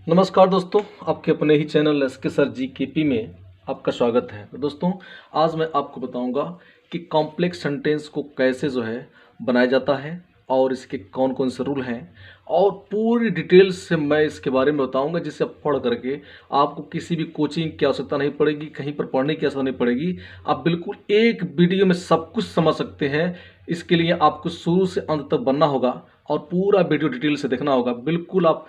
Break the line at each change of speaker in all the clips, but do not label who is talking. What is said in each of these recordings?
नमस्कार दोस्तों, आपके अपने ही चैनल एस के सर जी के पी में आपका स्वागत है। तो दोस्तों, आज मैं आपको बताऊंगा कि कॉम्प्लेक्स सेंटेंस को कैसे बनाया जाता है और इसके कौन कौन से रूल हैं, और पूरी डिटेल्स से मैं इसके बारे में बताऊंगा, जिससे आप पढ़ करके आपको किसी भी कोचिंग की आवश्यकता नहीं पड़ेगी, कहीं पर पढ़ने की आवश्यकता नहीं पड़ेगी। आप बिल्कुल एक वीडियो में सब कुछ समझ सकते हैं। इसके लिए आपको शुरू से अंत तक बनना होगा और पूरा वीडियो डिटेल से देखना होगा। बिल्कुल आप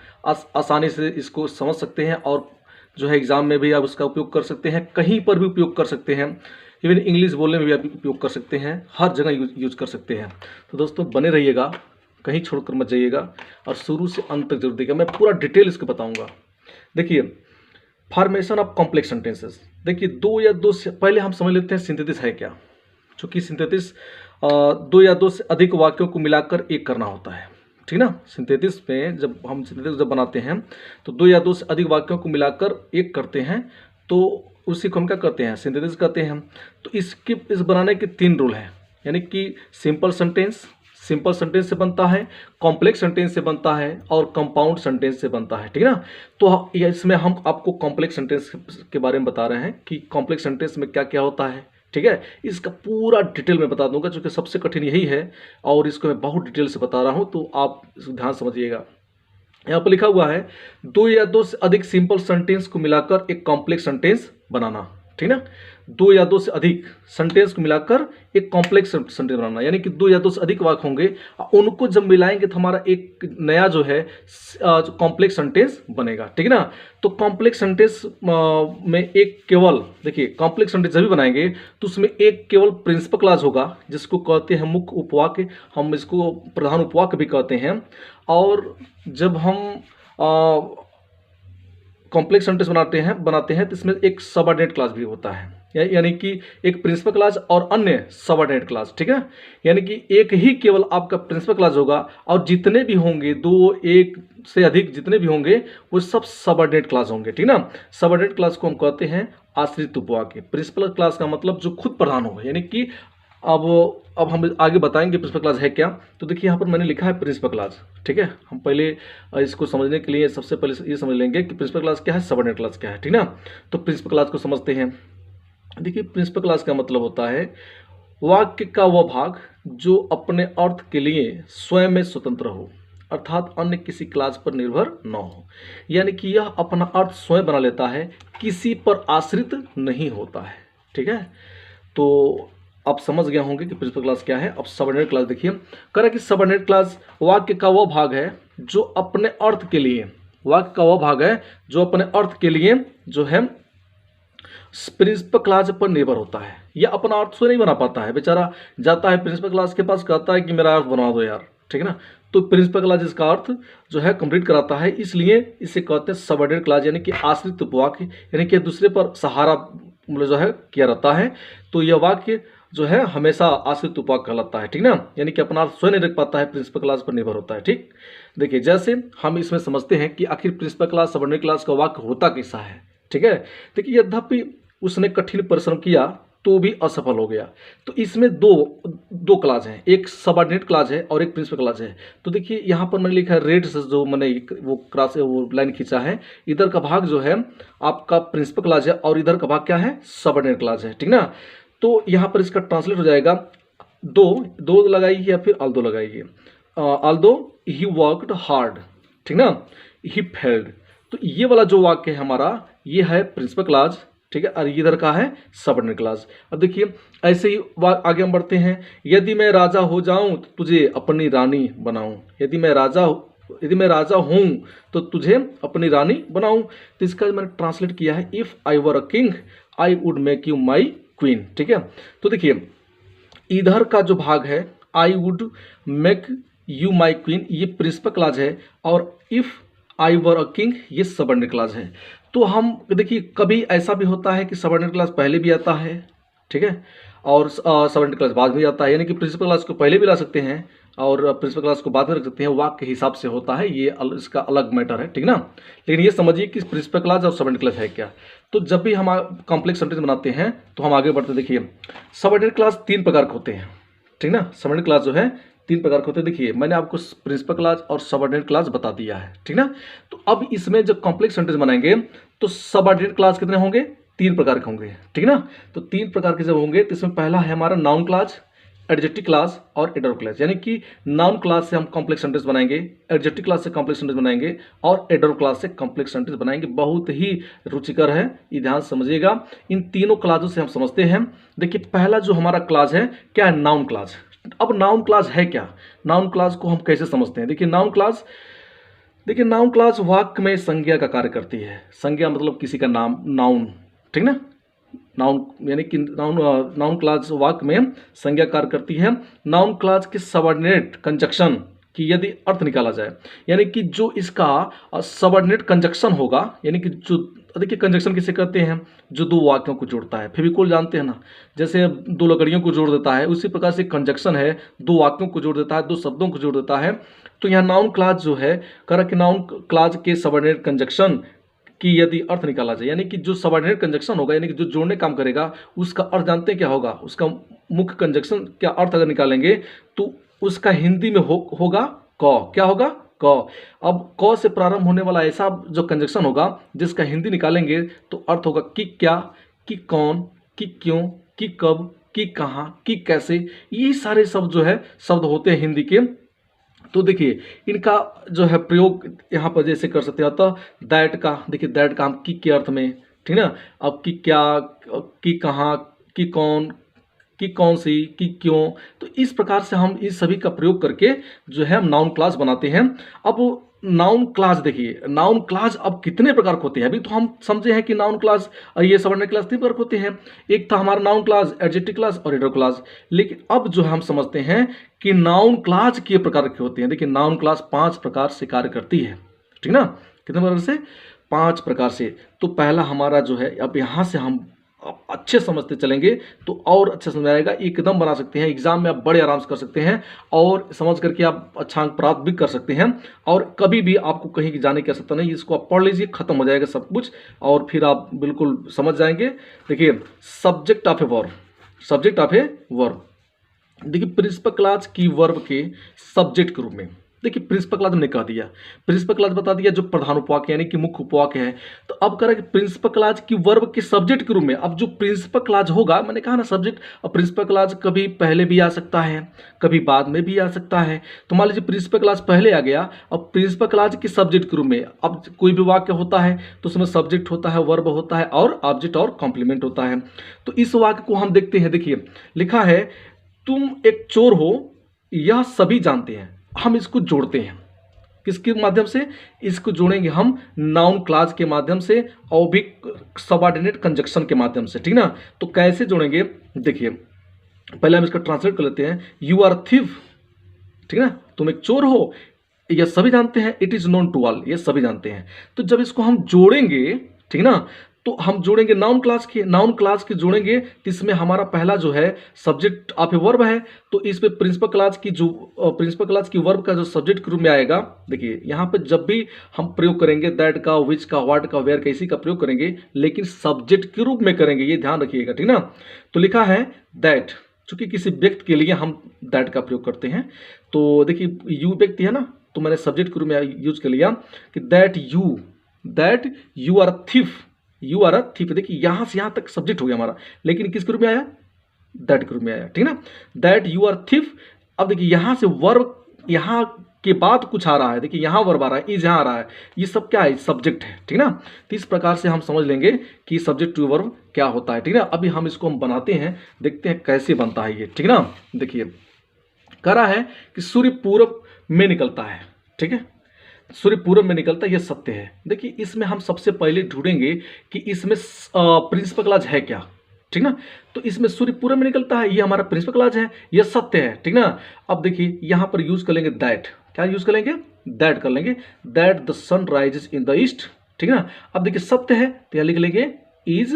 आसानी से इसको समझ सकते हैं और एग्ज़ाम में भी आप इसका उपयोग कर सकते हैं, कहीं पर भी उपयोग कर सकते हैं, इवन इंग्लिश बोलने में भी आप उपयोग कर सकते हैं, हर जगह यूज कर सकते हैं। तो दोस्तों बने रहिएगा, कहीं छोड़कर मत जाइएगा और शुरू से अंत तक जरूर देखिएगा। मैं पूरा डिटेल इसको बताऊंगा। देखिए, फॉर्मेशन ऑफ कॉम्प्लेक्स सेंटेंसेस। देखिए, दो या दो से पहले हम समझ लेते हैं सिंथेसिस है क्या। चूँकि सिंथेसिस दो या दो से अधिक वाक्यों को मिलाकर एक करना होता है, ठीक ना। सिंथेसिस में जब हम सिंथेसिस बनाते हैं तो दो या दो से अधिक वाक्यों को मिलाकर एक करते हैं, तो उसी को हम क्या कहते हैं, सिंथेसिस कहते हैं। तो इस बनाने के तीन रूल हैं, यानी कि सिंपल सेंटेंस से बनता है, कॉम्प्लेक्स सेंटेंस से बनता है और कंपाउंड सेंटेंस से बनता है, ठीक है ना। तो इसमें हम आपको कॉम्प्लेक्स सेंटेंस के बारे में बता रहे हैं कि कॉम्प्लेक्स सेंटेंस में क्या क्या होता है, ठीक है। इसका पूरा डिटेल में बता दूंगा, क्योंकि सबसे कठिन यही है और इसको मैं बहुत डिटेल से बता रहा हूं, तो आप इसको ध्यान समझिएगा। यहाँ पर लिखा हुआ है दो या दो से अधिक सिंपल सेंटेंस को मिलाकर एक कॉम्प्लेक्स सेंटेंस बनाना, ठीक ना। दो या दो से अधिक सेंटेंस को मिलाकर एक कॉम्प्लेक्स सेंटेंस बनाना, यानी कि दो या दो से अधिक वाक्य होंगे, उनको जब मिलाएंगे तो हमारा एक नया कॉम्प्लेक्स सेंटेंस बनेगा, ठीक है ना। तो कॉम्प्लेक्स सेंटेंस में एक केवल, देखिए, कॉम्प्लेक्स सेंटेंस जब भी बनाएंगे तो उसमें एक केवल प्रिंसिपल क्लॉज होगा, जिसको कहते हैं मुख्य उपवाक्य, हम इसको प्रधान उपवाक्य भी कहते हैं। और जब हम कॉम्प्लेक्स सेंटेंस बनाते हैं तो इसमें एक सबऑर्डिनेट क्लॉज भी होता है, यानी कि एक प्रिंसिपल क्लॉज और अन्य सबऑर्डिनेट क्लॉज, ठीक है। यानी कि एक ही केवल आपका प्रिंसिपल क्लॉज होगा और जितने भी होंगे, दो, एक से अधिक जितने भी होंगे वो सब सबऑर्डिनेट क्लॉज होंगे, ठीक ना। सबऑर्डिनेट क्लॉज को हम कहते हैं आश्रित उपवाक्य। प्रिंसिपल क्लॉज का मतलब जो खुद प्रधान होगा, यानी कि अब हम आगे बताएंगे प्रिंसिपल क्लॉज है क्या। तो देखिए, यहाँ पर मैंने लिखा है प्रिंसिपल क्लॉज, ठीक है। हम पहले इसको समझने के लिए सबसे पहले ये समझ लेंगे कि प्रिंसिपल क्लॉज क्या है, सबऑर्डिनेट क्लॉज क्या है, ठीक ना। तो प्रिंसिपल क्लॉज को समझते हैं। देखिए, प्रिंसिपल क्लॉज का मतलब होता है वाक्य का वह भाग जो अपने अर्थ के लिए स्वयं में स्वतंत्र हो, अर्थात अन्य किसी क्लॉज पर निर्भर न हो। यानी कि यह अपना अर्थ स्वयं बना लेता है, किसी पर आश्रित नहीं होता है, ठीक है। तो आप समझ गए होंगे कि प्रिंसिपल क्लॉज क्या है। अब सबऑर्डिनेट क्लॉज देखिए, कह रहा है कि सबऑर्डिनेट क्लॉज वाक्य का वह भाग है जो अपने अर्थ के लिए, वाक्य का वह भाग है जो अपने अर्थ के लिए प्रिंसिपल क्लॉज पर निर्भर होता है। यह अपना अर्थ स्वयं नहीं बना पाता है, बेचारा जाता है प्रिंसिपल क्लॉज के पास, कहता है कि मेरा अर्थ बना दो यार, ठीक है ना। तो प्रिंसिपल क्लॉज इसका अर्थ कंप्लीट कराता है, इसलिए इसे कहते हैं सबऑर्डिनेट क्लॉज, यानी कि आश्रित उपवाक्य, यानी कि दूसरे पर सहारा किया रहता है। तो यह वाक्य हमेशा आश्रित उपवाक्य कहलाता है, ठीक ना। यानी कि अपना अर्थ स्वयं नहीं रख पाता है, प्रिंसिपल क्लॉज पर निर्भर होता है, ठीक। देखिए, जैसे हम इसमें समझते हैं कि आखिर प्रिंसिपल क्लॉज सबऑर्डिनेट क्लॉज का वाक्य होता कैसा है, ठीक है। देखिए, यद्यपि उसने कठिन परिश्रम किया तो भी असफल हो गया। तो इसमें दो क्लॉज हैं, एक सबऑर्डिनेट क्लॉज है और एक प्रिंसिपल क्लॉज है। तो देखिए, यहाँ पर मैंने लिखा है रेड से, जो मैंने वो क्रॉस वो लाइन खींचा है, इधर का भाग आपका प्रिंसिपल क्लॉज है और इधर का भाग क्या है, सबऑर्डिनेट क्लॉज है, ठीक ना। तो यहाँ पर इसका ट्रांसलेट हो जाएगा, दो लगाइए या फिर ऑल्दो लगाइए। ऑल्दो ही वर्कड हार्ड, ठीक ना, ही फेल्ड। तो ये वाला जो वाक्य है हमारा, ये है प्रिंसिपल क्लॉज, ठीक है, और इधर का है सबऑर्डिनेट क्लॉज। अब देखिए, ऐसे ही आगे हम बढ़ते हैं। यदि मैं राजा हो जाऊं तो तुझे अपनी रानी बनाऊं, यदि मैं राजा हूं तो तुझे अपनी रानी बनाऊं। तो इसका मैंने ट्रांसलेट किया है, if I were a king I would make you my queen, ठीक है। तो देखिए, इधर का जो भाग है I would make you my queen, ये प्रिंसिपल क्लॉज है, और if I were a king ये सबऑर्डिनेट क्लॉज है। तो हम देखिए, कभी ऐसा भी होता है कि सबऑर्डिनेट क्लॉज पहले भी आता है, ठीक है, और सबऑर्डिनेट क्लॉज बाद में आता है, यानी कि प्रिंसिपल क्लॉज को पहले भी ला सकते हैं और प्रिंसिपल क्लॉज को बाद में रख सकते हैं, वाक्य के हिसाब से होता है, ये इसका अलग मैटर है, ठीक ना। लेकिन ये समझिए कि प्रिंसिपल क्लॉज और सबऑर्डिनेट क्लॉज है क्या। तो जब भी हम कॉम्प्लेक्स सेंटेंस बनाते हैं तो हम आगे बढ़ते, देखिए, सबऑर्डिनेट क्लॉज तीन प्रकार के होते हैं, ठीक ना। सबऑर्डिनेट क्लॉज तीन प्रकार के होते हैं। देखिए मैंने आपको प्रिंसिपल क्लॉज और सबऑर्डिनेट क्लॉज बता दिया है, ठीक ना। तो अब इसमें जब कॉम्प्लेक्स सेंटेंस बनाएंगे तो सबऑर्डिनेट क्लॉज कितने होंगे, तीन प्रकार के होंगे, ठीक ना। तो तीन प्रकार के जब होंगे तो इसमें पहला है हमारा नाउन क्लॉज, एडजेक्टिव क्लॉज और एडवर्ब क्लॉज। यानी कि नाउन क्लॉज से हम कॉम्प्लेक्स सेंटेंस बनाएंगे, एडजेक्टिव क्लॉज से कॉम्प्लेक्स सेंटेंस बनाएंगे और एडवर्ब क्लॉज से कॉम्प्लेक्स सेंटेंस बनाएंगे। बहुत ही रुचिकर है, ये ध्यान समझिएगा। इन तीनों क्लॉजों से हम समझते हैं। देखिए पहला जो हमारा क्लॉज है क्या है, नाउन क्लॉज। अब नाउन क्लॉज है क्या, नाउन क्लॉज को हम कैसे समझते हैं। देखिए नाउन क्लॉज वाक्य में संज्ञा का कार्य करती है। संज्ञा मतलब किसी का नाम, नाउन, ठीक ना। नाउन यानी कि नाउन क्लॉज वाक्य में संज्ञा कार्य करती है। नाउन क्लॉज के सबऑर्डिनेट कंजक्शन की यदि अर्थ निकाला जाए, यानी कि जो इसका सबऑर्डिनेट कंजक्शन होगा, यानी कि जो देखिए कंजक्शन किसे कहते हैं, जो दो वाक्यों को जोड़ता है। फेविकोल जानते हैं ना, जैसे दो लकड़ियों को जोड़ देता है, उसी प्रकार से कंजक्शन है, दो वाक्यों को जोड़ देता है, दो शब्दों को जोड़ देता है। तो यहाँ नाउन क्लॉज जो है कह रहा कि नाउन क्लॉज के सबऑर्डिनेट कंजक्शन कि यदि अर्थ निकाला जाए, यानी कि जो सबऑर्डिनेट कंजक्शन होगा, यानी कि जो जोड़ने काम करेगा, उसका अर्थ जानते हैं क्या होगा, उसका मुख्य कंजक्शन क्या अर्थ अगर निकालेंगे तो उसका हिंदी में होगा क। क्या होगा, क। अब क से प्रारंभ होने वाला ऐसा जो कंजक्शन होगा जिसका हिंदी निकालेंगे तो अर्थ होगा कि क्या, कि कौन, कि क्यों, कि कब, कि कहाँ, कि कैसे। ये सारे शब्द जो है शब्द होते हैं हिंदी के। तो देखिए इनका जो है प्रयोग यहाँ पर जैसे कर सकते हैं। अतः दैट का, देखिए दैट का हम की के अर्थ में, ठीक ना। अब कि क्या, कि कहाँ, कि कौन, कि कौन सी, कि क्यों। तो इस प्रकार से हम इस सभी का प्रयोग करके जो है हम नाउन क्लॉज बनाते हैं। अब नाउन क्लॉज देखिए, नाउन क्लॉज अब कितने प्रकार के होते हैं। अभी तो हम समझे हैं कि नाउन क्लॉज ये सबऑर्डिनेट क्लॉज तीन प्रकार के होते हैं। एक था हमारा नाउन क्लॉज, एडजेक्टिव क्लॉज और एडवर्ब क्लॉज। लेकिन अब जो हम समझते हैं कि नाउन क्लॉज कितने प्रकार के होते हैं। देखिए नाउन क्लॉज 5 प्रकार से कार्य करती है, ठीक ना। कितने प्रकार से, 5 प्रकार से। तो पहला हमारा जो है, अब यहाँ से हम अच्छे समझते चलेंगे तो और अच्छे समझ आएगा। एकदम बना सकते हैं, एग्जाम में आप बड़े आराम से कर सकते हैं और समझ करके आप अच्छा अंक प्राप्त भी कर सकते हैं। और कभी भी आपको कहीं जाने की आवश्यकता नहीं, इसको आप पढ़ लीजिए, खत्म हो जाएगा सब कुछ और फिर आप बिल्कुल समझ जाएंगे। देखिए subject of a verb, subject of a verb. देखिए प्रिंसिपल क्लॉज की वर्ब के सब्जेक्ट के रूप में, देखिए प्रिंसिपल क्लॉज हमने कह दिया, प्रिंसिपल क्लॉज बता दिया जो प्रधान उपवाक्य यानी कि मुख्य उपवाक्य है। तो अब कह रहा है कि प्रिंसिपल क्लॉज की वर्ब के सब्जेक्ट के रूप में। अब जो प्रिंसिपल क्लॉज होगा, मैंने कहा ना सब्जेक्ट, और प्रिंसिपल क्लॉज कभी पहले भी आ सकता है, कभी बाद में भी आ सकता है। तो मान लीजिए प्रिंसिपल क्लॉज पहले आ गया, अब प्रिंसिपल क्लॉज के सब्जेक्ट के रूप में अब कोई भी वाक्य होता है तो उसमें सब्जेक्ट होता है, वर्ब होता है और ऑब्जेक्ट और कॉम्प्लीमेंट होता है। तो इस वाक्य को हम देखते हैं। देखिए लिखा है तुम एक चोर हो, यह सभी जानते हैं। हम इसको जोड़ते हैं किसके माध्यम से, इसको जोड़ेंगे हम नाउन क्लॉज के माध्यम से और भी सबऑर्डिनेट कंजक्शन के माध्यम से, ठीक ना। तो कैसे जोड़ेंगे, देखिए पहले हम इसका ट्रांसलेट कर लेते हैं। यू आर थीफ, ठीक ना, तुम एक चोर हो, यह सभी जानते हैं। It is known to all, ये सभी जानते हैं। तो जब इसको हम जोड़ेंगे, ठीक ना, तो हम जोड़ेंगे नाउन क्लॉज के जोड़ेंगे तो इसमें हमारा पहला जो है सब्जेक्ट ऑफ ए वर्ब है। तो इस पे प्रिंसिपल क्लॉज की वर्ब का जो सब्जेक्ट के रूप में आएगा। देखिए यहाँ पे जब भी हम प्रयोग करेंगे दैट का, विच का, व्हाट का, वेयर का, इसी का प्रयोग करेंगे, लेकिन सब्जेक्ट के रूप में करेंगे, ये ध्यान रखिएगा, ठीक ना। तो लिखा है दैट, चूंकि किसी व्यक्ति के लिए हम दैट का प्रयोग करते हैं। तो देखिए यू व्यक्ति है ना, तो मैंने सब्जेक्ट के रूप में यूज कर लिया कि that you are thief, you are a thief. देखिए यहां से यहां तक सब्जेक्ट हो गया हमारा, लेकिन किसके रूप में आया, दैट के रूप में आया, ठीक ना। That you are thief. अब देखिए यहां से वर्ब, यहां के बाद कुछ आ रहा है, देखिए यहां वर्ब आ रहा है, इज यहां आ रहा है, ये सब क्या है, सब्जेक्ट है, ठीक ना। तो इस प्रकार से हम समझ लेंगे कि सब्जेक्ट टू वर्ब क्या होता है, ठीक ना। अभी हम इसको हम बनाते हैं, देखते हैं कैसे बनता है ये, ठीक ना। देखिए कह रहा है कि सूर्य पूरब में निकलता है, ठीक है, सूर्य पूरब में निकलता है, यह सत्य है। देखिए इसमें हम सबसे पहले ढूंढेंगे कि इसमें प्रिंसिपल क्लॉज है क्या, ठीक ना। तो इसमें सूर्य पूरब में निकलता है, ये हमारा प्रिंसिपल क्लॉज है, यह सत्य है, ठीक ना। अब देखिए यहां पर यूज कर लेंगे दैट, क्या यूज कर लेंगे, दैट कर लेंगे, that the sun rises in the east, ठीक ना। अब देखिए सत्य है तो यहां लिख लेंगे इज,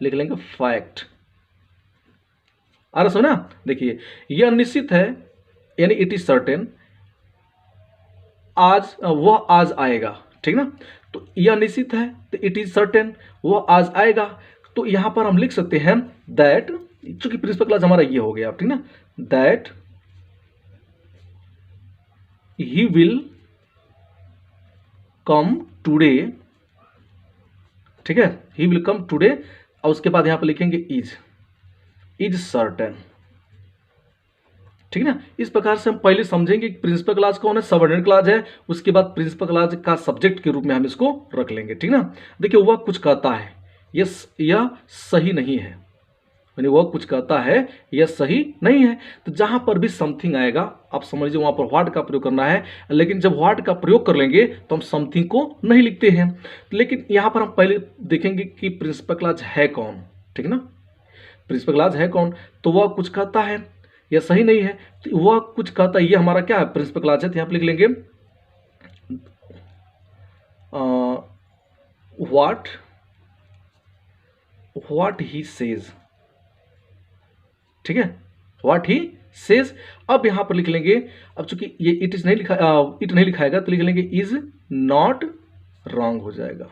लिख लेंगे फैक्ट। आ रहा समझ ना। देखिए यह निश्चित है, यानी इट इज सर्टेन, आज वह आज आएगा, ठीक ना। तो यह निश्चित है तो इट इज सर्टेन, वह आज आएगा। तो यहां पर हम लिख सकते हैं दैट, चूंकि प्रिंसिपल क्लॉज हमारा ये हो गया, ठीक ना, that he will come today, ठीक है, ही विल कम टुडे, और उसके बाद यहां पर लिखेंगे इज सर्टेन, ठीक है ना। इस प्रकार से हम पहले समझेंगे कि प्रिंसिपल क्लॉज कौन है, सबऑर्डिनेट क्लॉज है, उसके बाद प्रिंसिपल क्लॉज का सब्जेक्ट के रूप में हम इसको रख लेंगे, ठीक ना। देखिए वह कुछ कहता है, यह सही नहीं है, यानी वह कुछ कहता है यह सही नहीं है। तो जहां पर भी समथिंग आएगा आप समझ लीजिए वहां पर व्हाट का प्रयोग करना है, लेकिन जब व्हाट का प्रयोग कर लेंगे तो हम समथिंग को नहीं लिखते हैं। लेकिन यहां पर हम पहले देखेंगे कि प्रिंसिपल क्लॉज है कौन, ठीक ना। प्रिंसिपल क्लॉज है कौन, तो वह कुछ कहता है यह सही नहीं है, तो वह कुछ कहता है ये हमारा क्या है, प्रिंसिपल क्लॉज है। तो यहां पर लिख लेंगे व्हाट ही सेज, ठीक है, व्हाट ही सेज। अब यहां पर लिख लेंगे, अब चूंकि ये इट नहीं लिखाएगा तो लिख लेंगे इज नॉट रॉन्ग हो जाएगा,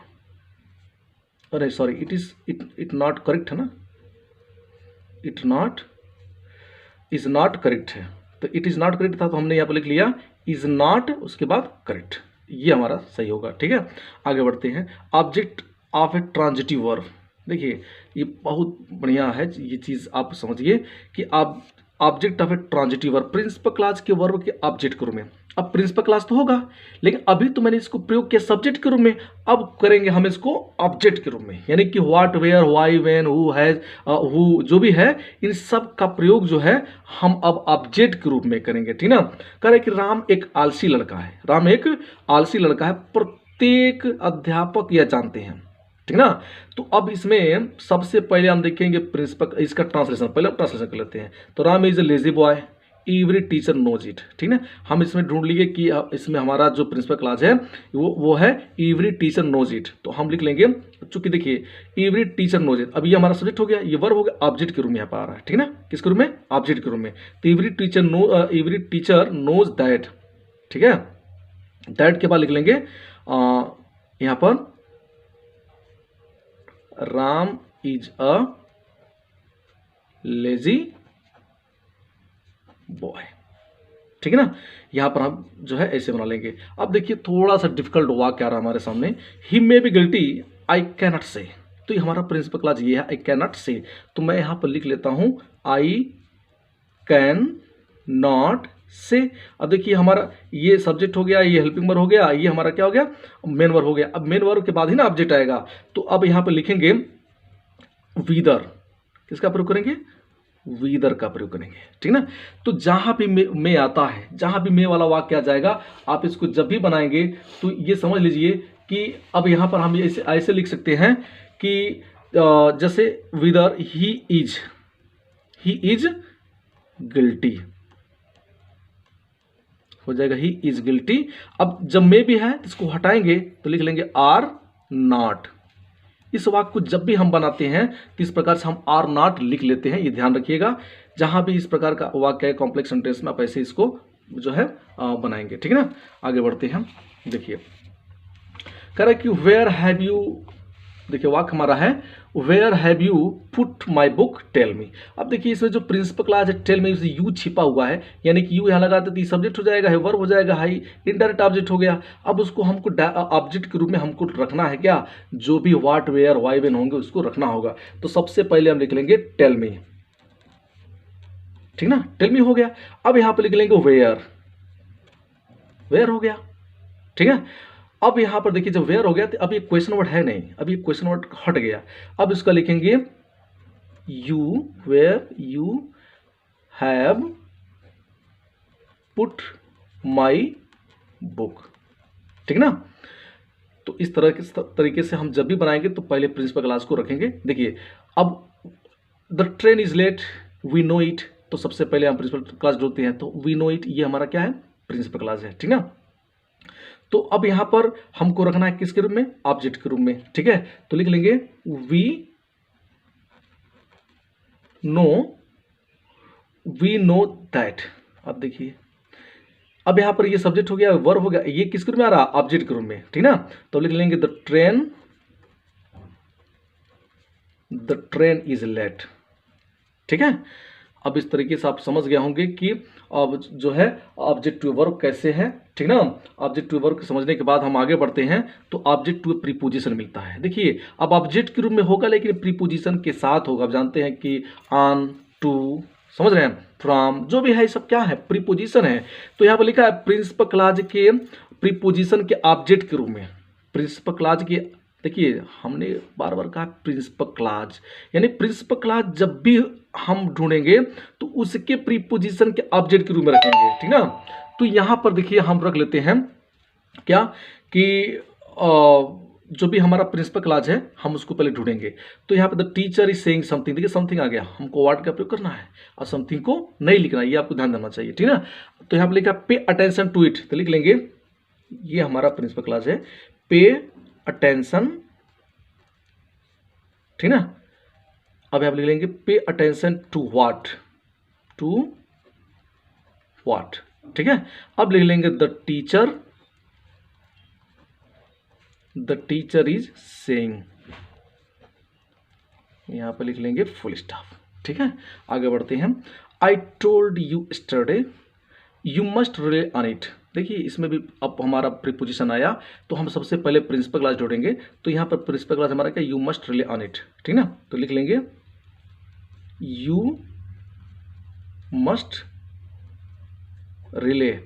अरे सॉरी इट नॉट करेक्ट है ना, it not is not correct है, तो इट इज नॉट करेक्ट था तो हमने यहां पर लिख लिया इज नॉट, उसके बाद करेक्ट, ये हमारा सही होगा, ठीक है। आगे बढ़ते हैं, object of a transitive verb. देखिए ये बहुत बढ़िया है, ये चीज आप समझिए कि आप object of a transitive verb, principal clause के वर्ब के ऑब्जेक्ट के रूप में। अब प्रिंसिपल क्लॉज तो होगा, लेकिन अभी तो मैंने इसको प्रयोग किया सब्जेक्ट के रूप में, अब करेंगे हम इसको ऑब्जेक्ट के रूप में, यानी कि what, where, why, when, who, has, who, जो भी है इन सब का प्रयोग जो है हम अब ऑब्जेक्ट के रूप में करेंगे, ठीक ना। करें कि राम एक आलसी लड़का है, राम एक आलसी लड़का है, प्रत्येक अध्यापक यह जानते हैं, ठीक ना। तो अब इसमें सबसे पहले हम देखेंगे प्रिंसिपल, इसका ट्रांसलेशन, पहले हम ट्रांसलेशन कर लेते हैं। तो Ram is a lazy boy, every teacher knows it, ठीक है। हम इसमें ढूंढ लिए कि इसमें हमारा जो प्रिंसिपल क्लॉज है वो है एवरी टीचर नोज इट, तो हम लिख लेंगे, चूंकि देखिए एवरी टीचर नोज इट, अब ये हमारा सब्जेक्ट हो गया, ये वर्ब हो गया, ऑब्जेक्ट के रूप में यहाँ पर आ रहा है, ठीक है ना, किसके रूप में, ऑब्जेक्ट के रूप में। तो एवरी टीचर नोज दैट, ठीक है, दैट के बाद लिख लेंगे यहाँ पर Ram is a lazy boy, ठीक है ना। यहां पर हम जो है ऐसे बना लेंगे। अब देखिए थोड़ा सा डिफिकल्ट वाक्य आ रहा है हमारे सामने, he may be guilty I can not say, तो ये हमारा प्रिंसिपल क्लॉज ये है, आई कैन नॉट से, तो मैं यहां पर लिख लेता हूं आई कैन नॉट से। अब देखिए हमारा ये सब्जेक्ट हो गया, ये हेल्पिंग वर्ब हो गया, ये हमारा क्या हो गया, मेन वर्ब हो गया। अब मेन वर्ब के बाद ही ना ऑब्जेक्ट आएगा, तो अब यहां पर लिखेंगे वीदर, किसका प्रयोग करेंगे, वीदर का प्रयोग करेंगे, ठीक ना। तो जहां भी मे आता है, जहां भी मे वाला वाक्य आ जाएगा, आप इसको जब भी बनाएंगे तो ये समझ लीजिए कि अब यहां पर हम ऐसे लिख सकते हैं कि जैसे वीदर ही इज गिल्टी हो जाएगा, ही इज गिल्टी। अब जब मे भी है तो इसको हटाएंगे तो लिख लेंगे आर नॉट। इस वाक्य को जब भी हम बनाते हैं तो इस प्रकार से हम आर नॉट लिख लेते हैं, ये ध्यान रखिएगा। जहां भी इस प्रकार का वाक्य है कॉम्प्लेक्स सेंटेंस में, आप ऐसे इसको जो है बनाएंगे, ठीक है ना। आगे बढ़ते हैं, देखिए कह रहा है कि वेयर हैव यू, देखिए वाक्य हमारा है where have you put my book tell me. अब देखिए इसमें जो प्रिंसिपल क्लॉज है टेल मी, यू छिपा हुआ है, यानी कि यू यहाँ लगाते तो सब्जेक्ट हो जाएगा, है वर्ब हो जाएगा, हाई इनडायरेक्ट ऑब्जेक्ट हो गया। अब उसको हमको ऑब्जेक्ट के रूप में हमको रखना है क्या, जो भी व्हाट, वेयर, व्हाई, व्हेन होंगे उसको रखना होगा। तो सबसे पहले हम लिख लेंगे टेल मी, ठीक ना, टेल मी हो गया। अब यहां पर लिख लेंगे वेयर हो गया, ठीक है। अब यहां पर देखिए जब वेयर हो गया तो अब ये क्वेश्चन वर्ड है नहीं, अब ये क्वेश्चन वर्ड हट गया। अब इसका लिखेंगे you, where you have put my book, ठीक ना। तो इस तरीके से हम जब भी बनाएंगे तो पहले प्रिंसिपल क्लॉज को रखेंगे। देखिए अब the train is late, we know it, तो सबसे पहले हम प्रिंसिपल क्लॉज जोड़ते हैं, तो वी नो इट ये हमारा क्या है, प्रिंसिपल क्लॉज है, ठीक ना। तो अब यहां पर हमको रखना है किसके रूप में, ऑब्जेक्ट के रूप में, ठीक है। तो लिख लेंगे वी नो दैट। अब देखिए अब यहां पर ये सब्जेक्ट हो गया, वर्ब हो गया, ये किसके रूप में आ रहा, ऑब्जेक्ट के रूप में, ठीक ना। तो लिख लेंगे द ट्रेन इज लेट, ठीक है। अब इस तरीके से आप समझ गए होंगे कि अब जो है ऑब्जेक्टिव वर्ब कैसे है, ठीक ना। ऑब्जेक्टिव वर्ब समझने के बाद हम आगे बढ़ते हैं तो ऑब्जेक्ट टू प्रीपोजिशन मिलता है। देखिए अब ऑब्जेक्ट के रूप में होगा लेकिन प्रीपोजिशन के साथ होगा। आप जानते हैं कि ऑन, टू, समझ रहे हैं, फ्रॉम, जो भी है सब क्या है, प्रीपोजिशन है। तो यहाँ पर लिखा है प्रिंसिपल क्लॉज के प्रीपोजिशन के ऑब्जेक्ट के रूप में। प्रिंसिपल क्लॉज के, देखिए हमने बार बार कहा प्रिंसिपल क्लॉज, यानी प्रिंसिपल क्लॉज जब भी हम ढूंढेंगे तो उसके प्रीपोजिशन के ऑब्जेक्ट के रूप में रखेंगे, ठीक ना। तो यहाँ पर देखिए हम रख लेते हैं क्या कि जो भी हमारा प्रिंसिपल क्लॉज है हम उसको पहले ढूंढेंगे। तो यहाँ पे the teacher is saying something, देखिए समथिंग आ गया, हमको वर्ड का प्रयोग करना है और समथिंग को नहीं लिखना है, ये आपको ध्यान देना चाहिए, ठीक ना। तो यहाँ पे लिखा पे अटेंशन टू इट, तो लिख लेंगे ये हमारा प्रिंसिपल क्लॉज है, पे अटेंशन, ठीक ना। अब यहाँ लिख लेंगे pay attention to what, to what, ठीक है। अब लिख लेंगे द टीचर इज सेइंग, यहां पर लिख लेंगे फुल स्टॉप, ठीक है। आगे बढ़ते हैं, I told you yesterday you must relay on it. देखिए इसमें भी अब हमारा प्रीपोजिशन आया तो हम सबसे पहले प्रिंसिपल क्लॉज जोड़ेंगे। तो यहाँ पर प्रिंसिपल क्लॉज हमारा क्या, you must relay on it, ठीक ना। तो लिख लेंगे यू मस्ट रिले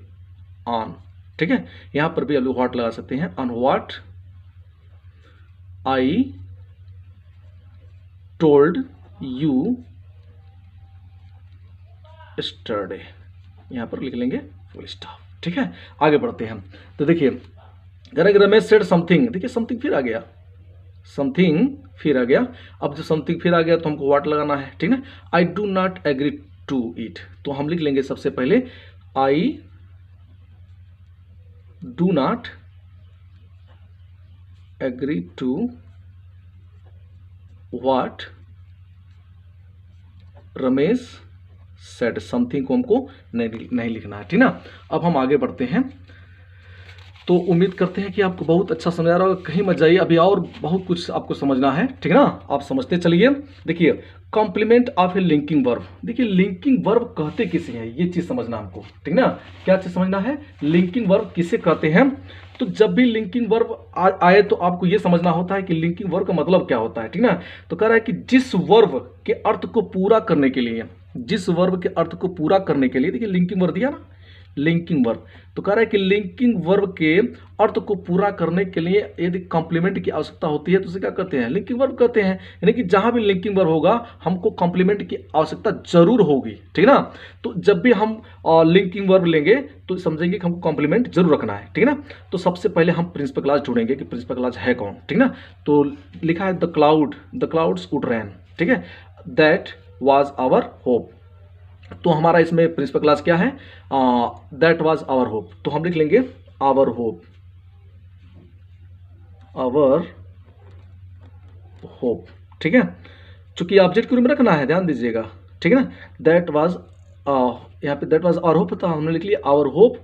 ऑन, ठीक है। यहाँ पर भी अब व्हाट लगा सकते हैं, on what I told you yesterday, यहां पर लिख लेंगे फुल स्टॉप, ठीक है। आगे बढ़ते हैं तो देखिए रमेश सेड समथिंग, देखिए समथिंग फिर आ गया, समथिंग फिर आ गया। अब जो समथिंग फिर आ गया तो हमको व्हाट लगाना है, ठीक है। I do not agree to it, तो हम लिख लेंगे सबसे पहले I do not agree to what Ramesh said, something को हमको नहीं लिखना है, ठीक ना। अब हम आगे बढ़ते हैं तो उम्मीद करते हैं कि आपको बहुत अच्छा समझ आ रहा होगा, कहीं मत जाइए, अभी और बहुत कुछ आपको समझना है, ठीक ना। आप समझते चलिए। देखिए complement of a linking verb, देखिए लिंकिंग वर्ब कहते किसे हैं ये चीज समझना हमको, ठीक ना। क्या चीज समझना है, लिंकिंग वर्ब किसे कहते हैं। तो जब भी लिंकिंग वर्ब आए तो आपको ये समझना होता है कि लिंकिंग वर्ब का मतलब क्या होता है, ठीक ना। तो कह रहा है कि जिस वर्ब के अर्थ को पूरा करने के लिए, जिस वर्ब के अर्थ को पूरा करने के लिए, देखिए लिंकिंग वर्ब दिया ना, लिंकिंग वर्ब, तो कह रहा है कि लिंकिंग वर्ब के अर्थ को पूरा करने के लिए यदि कॉम्प्लीमेंट की आवश्यकता होती है तो उसे क्या कहते हैं, लिंकिंग वर्ब कहते हैं। यानी कि जहां भी लिंकिंग वर्ब होगा हमको कॉम्प्लीमेंट की आवश्यकता जरूर होगी, ठीक ना। तो जब भी हम लिंकिंग वर्ब लेंगे तो समझेंगे कि हमको कॉम्प्लीमेंट जरूर रखना है, ठीक ना। तो सबसे पहले हम प्रिंसिपल क्लॉज ढूंढेंगे कि प्रिंसिपल क्लॉज है कौन, ठीक ना। तो लिखा है द क्लाउड्स वुड रेन, ठीक है, दैट वाज आवर होप। तो हमारा इसमें प्रिंसिपल क्लॉज क्या है, दैट वाज आवर होप, तो हम लिख लेंगे आवर होप, आवर होप, ठीक है। चूंकि ऑब्जेक्ट के रूप में रखना है, ध्यान दीजिएगा, ठीक है ना। दैट वाज, यहाँ पे दैट वाज आवर होप था, हमने लिख लिया आवर होप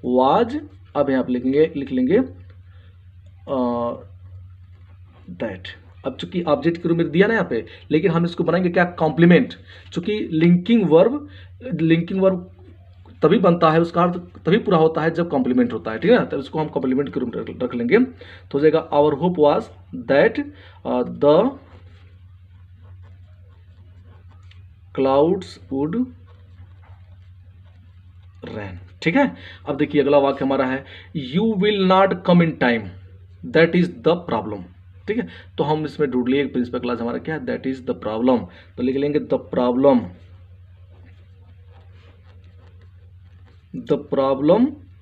वाज। अब यहाँ पे लिख लेंगे दैट। अब चूंकि ऑब्जेक्ट के रूप में दिया ना यहाँ पे, लेकिन हम इसको बनाएंगे क्या, कॉम्प्लीमेंट। चूंकि लिंकिंग वर्ब तभी बनता है, उसका अर्थ तभी पूरा होता है जब कॉम्प्लीमेंट होता है, ठीक है ना। तो इसको हम कॉम्प्लीमेंट के रूप में रख लेंगे तो हो जाएगा our hope was that the clouds would rain, ठीक है। अब देखिए अगला वाक्य हमारा है you will not come in time, that is the problem, ठीक है। तो हम इसमें ढूंढ लिए प्रिंसिपल क्लॉज हमारा क्या है, दैट इज द प्रॉब्लम, तो लिख लेंगे द प्रॉब्लम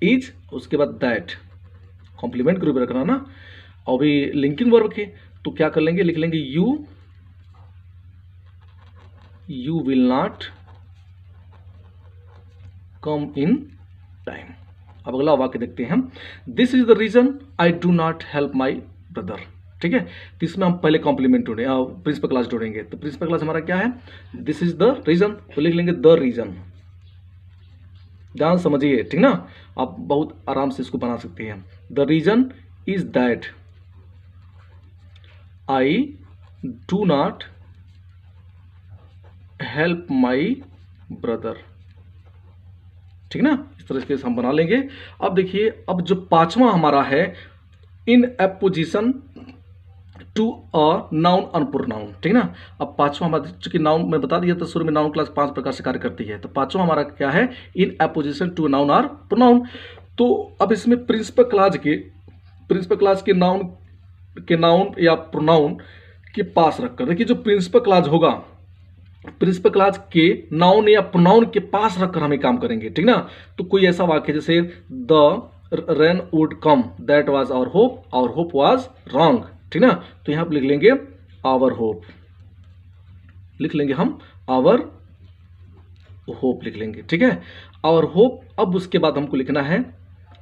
इज, उसके बाद दैट, कॉम्प्लीमेंट के रूप में रखना ना। और भी लिंकिंग वर्ब के तो क्या कर लेंगे, लिख लेंगे you will not come in time. अब अगला वाक्य देखते हैं, this is the reason I do not help my brother, ठीक है। तो इसमें हम पहले कॉम्प्लीमेंट ढूंढेंगे, प्रिंसिपल क्लॉज ढूंढेंगे। तो प्रिंसिपल क्लॉज हमारा क्या है, दिस इज द रीजन, तो लिख लेंगे द रीजन, ध्यान समझिए, ठीक ना। आप बहुत आराम से इसको बना सकते हैं। The reason is that I do not help my brother, ठीक ना। इस तरह से हम बना लेंगे। अब देखिए, अब जो पांचवा हमारा है in apposition to a noun और प्रोनाउन, ठीक ना। अब पांचवा हमारा, चूंकि नाउन मैं बता दिया था शुरू में, नाउन क्लास 5 प्रकार से कार्य करती है, तो पांचवा हमारा क्या है, इन अपोजिशन टू नाउन और प्रोनाउन। तो अब इसमें प्रिंसिपल क्लास के नाउन या प्रोनाउन के पास रखकर, देखिए जो प्रिंसिपल क्लास होगा, प्रिंसिपल क्लास के नाउन या प्रोनाउन के पास रखकर हमें काम करेंगे, ठीक ना। तो कोई ऐसा वाक्य जैसे the rain would come, that was our hope was wrong, ठीक ना। तो यहां पर लिख लेंगे आवर होप, लिख लेंगे हम आवर होप, लिख लेंगे, ठीक है, आवर होप। अब उसके बाद हमको लिखना है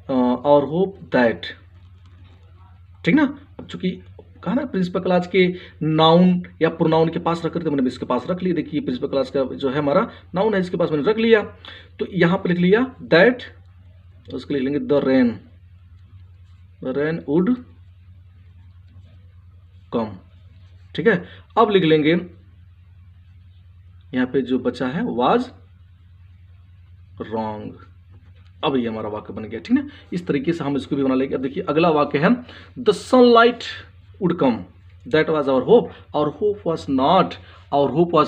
आवर होप दैट, ठीक ना। अब चूंकि कहा ना प्रिंसिपल क्लास के नाउन या प्रोनाउन के पास रख करके मैंने इसके पास रख लिया। देखिए प्रिंसिपल क्लास का जो है हमारा नाउन है, इसके पास मैंने रख लिया, तो यहां पर लिख लिया दैट, उसको लिख लेंगे द रेन वुड कम, ठीक है। अब लिख लेंगे यहां पे जो बचा है वाज रॉन्ग। अब ये हमारा वाक्य बन गया, ठीक ना। इस तरीके से हम इसको भी बना लेंगे। अब देखिए अगला वाक्य है the sunlight would come, that was our hope was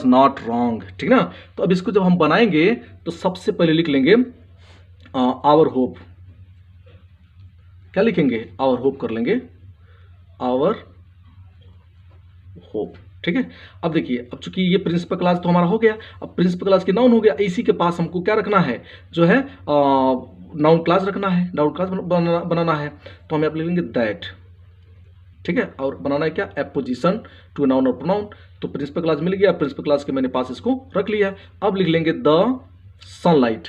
not wrong, ठीक ना। तो अब इसको जब हम बनाएंगे तो सबसे पहले लिख लेंगे आवर होप, क्या लिखेंगे, आवर होप कर लेंगे, आवर होप, ठीक है। अब देखिए, अब चूंकि ये प्रिंसिपल क्लास तो हमारा हो गया, अब प्रिंसिपल क्लास की नाउन हो गया, इसी के पास हमको क्या रखना है, जो है नाउन क्लास रखना है, नाउन क्लास बनाना है। तो हम यहाँ पे लिखेंगे दैट, ठीक है, और बनाना है क्या, एपोजिशन टू नाउन और प्रोनाउन। तो प्रिंसिपल क्लास मिल गया, प्रिंसिपल क्लास के मैंने पास इसको रख लिया। अब लिख लेंगे द सनलाइट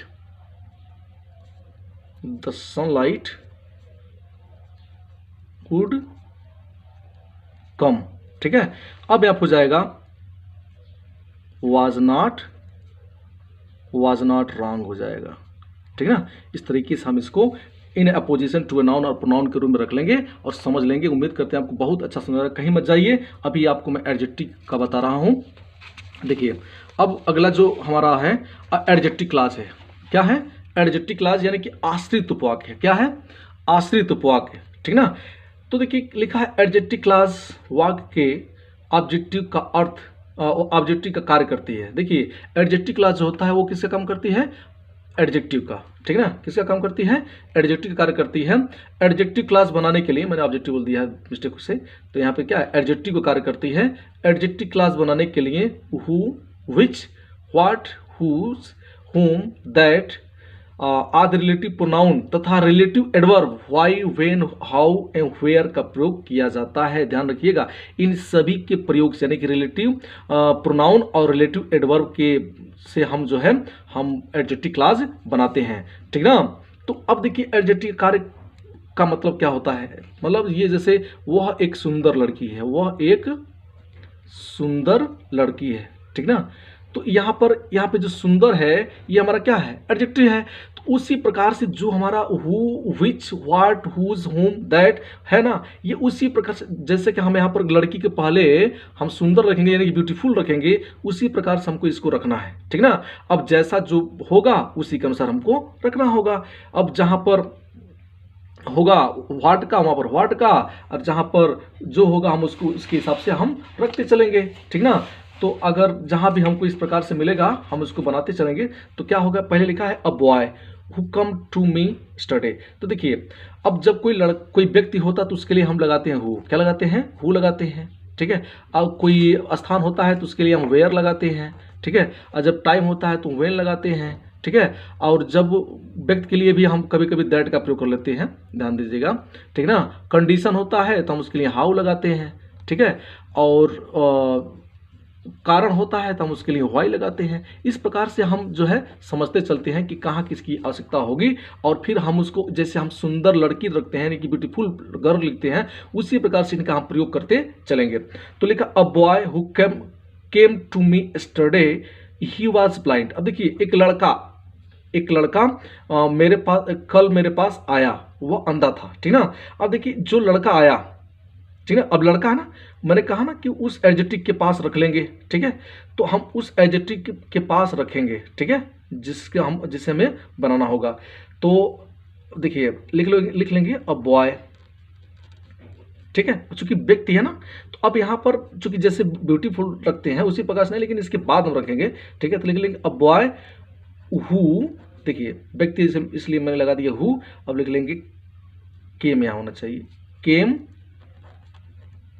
वुड कम, ठीक है। अब यहाँ हो जाएगा वाज नॉट रॉन्ग हो जाएगा, ठीक है ना। इस तरीके से हम इसको इन अपोजिशन टू नाउन और प्रोनाउन के रूप में रख लेंगे और समझ लेंगे। उम्मीद करते हैं आपको बहुत अच्छा समझ आ रहा है, कहीं मत जाइए, अभी आपको मैं एडजेक्टिव का बता रहा हूं। देखिए अब अगला जो हमारा है एडजेक्टिव क्लास है, क्या है, एडजेक्टिव क्लास यानी कि आश्रित उपवाक्य, क्या है, आश्रित उपवाक्य, ठीक ना। तो देखिए लिखा है एडजेक्टिव क्लास वाक्य के ऑब्जेक्टिव का अर्थ, ऑब्जेक्टिव का कार्य करती है। देखिए एडजेक्टिव क्लास जो होता है वो किसका काम करती है, एडजेक्टिव का, ठीक है ना, किसका काम करती है, एडजेक्टिव का कार्य करती है। एडजेक्टिव क्लास बनाने के लिए मैंने ऑब्जेक्टिव बोल दिया है मिस्टेक से, तो यहाँ पे क्या है, एडजेक्टिव का कार्य करती है। एडजेक्टिव क्लास बनाने के लिए who, which, what, whose, whom, that आदि रिलेटिव प्रोनाउन तथा relative adverb why, when, how and where का प्रयोग किया जाता है। ध्यान रखिएगा, इन सभी के प्रयोग से यानी कि रिलेटिव प्रोनाउन और रिलेटिव एडवर्ब के से हम जो है हम एडजेक्टिव क्लास बनाते हैं, ठीक ना। तो अब देखिए एडजेक्टिव कार्य का मतलब क्या होता है, मतलब ये जैसे वह एक सुंदर लड़की है, वह एक सुंदर लड़की है, ठीक ना। तो यहाँ पे जो सुंदर है ये हमारा क्या है, एडजेक्टिव है। तो उसी प्रकार से जो हमारा who, which, what, whose, whom, that है ना, ये उसी प्रकार से जैसे कि हम यहाँ पर लड़की के पहले हम सुंदर रखेंगे यानी कि ब्यूटीफुल रखेंगे, उसी प्रकार से हमको इसको रखना है, ठीक ना। अब जैसा जो होगा उसी के अनुसार हमको रखना होगा। अब जहाँ पर होगा व्हाट का वहाँ पर व्हाट का, और जहाँ पर जो होगा हम उसको उसके हिसाब से हम रखते चलेंगे, ठीक ना। तो अगर जहाँ भी हमको इस प्रकार से मिलेगा हम उसको बनाते चलेंगे। तो क्या होगा, पहले लिखा है a boy who come to me yesterday. तो देखिए अब जब कोई व्यक्ति होता है तो उसके लिए हम लगाते हैं हु, क्या लगाते हैं, हु लगाते हैं, ठीक है। अब कोई स्थान होता है तो उसके लिए हम वेयर लगाते हैं, ठीक है। और जब टाइम होता है तो वेन लगाते हैं, ठीक है। और जब व्यक्ति के लिए भी हम कभी कभी दैट का प्रयोग कर लेते हैं, ध्यान दीजिएगा, ठीक ना। कंडीशन होता है तो हम उसके लिए हाउ लगाते हैं, ठीक है। और कारण होता है तो हम उसके लिए व्हाई लगाते हैं। इस प्रकार से हम जो है समझते चलते हैं कि कहाँ किसकी आवश्यकता होगी, और फिर हम उसको जैसे हम सुंदर लड़की रखते हैं यानी कि ब्यूटीफुल गर्ल लिखते हैं, उसी प्रकार से इनका हम प्रयोग करते चलेंगे। तो लिखा a boy who came to me yesterday he was blind. अब देखिए एक लड़का कल मेरे पास आया, वह अंधा था, ठीक ना। अब देखिए जो लड़का आया, ठीक है। अब लड़का है ना, मैंने कहा ना कि उस एडजेक्टिव के पास रख लेंगे, ठीक है। तो हम उस एडजेक्टिव के पास रखेंगे, ठीक है, जिसे हमें बनाना होगा। तो देखिए लिख लेंगे अ बॉय, ठीक है, चूंकि व्यक्ति है ना, तो अब यहाँ पर चूंकि जैसे ब्यूटीफुल रखते हैं उसी प्रकार से नहीं, लेकिन इसके बाद हम रखेंगे, ठीक है। तो लिख लेंगे अ बॉय हु, देखिए व्यक्ति इसलिए मैंने लगा दिया हु। अब लिख लेंगे केम, यहाँ होना चाहिए केम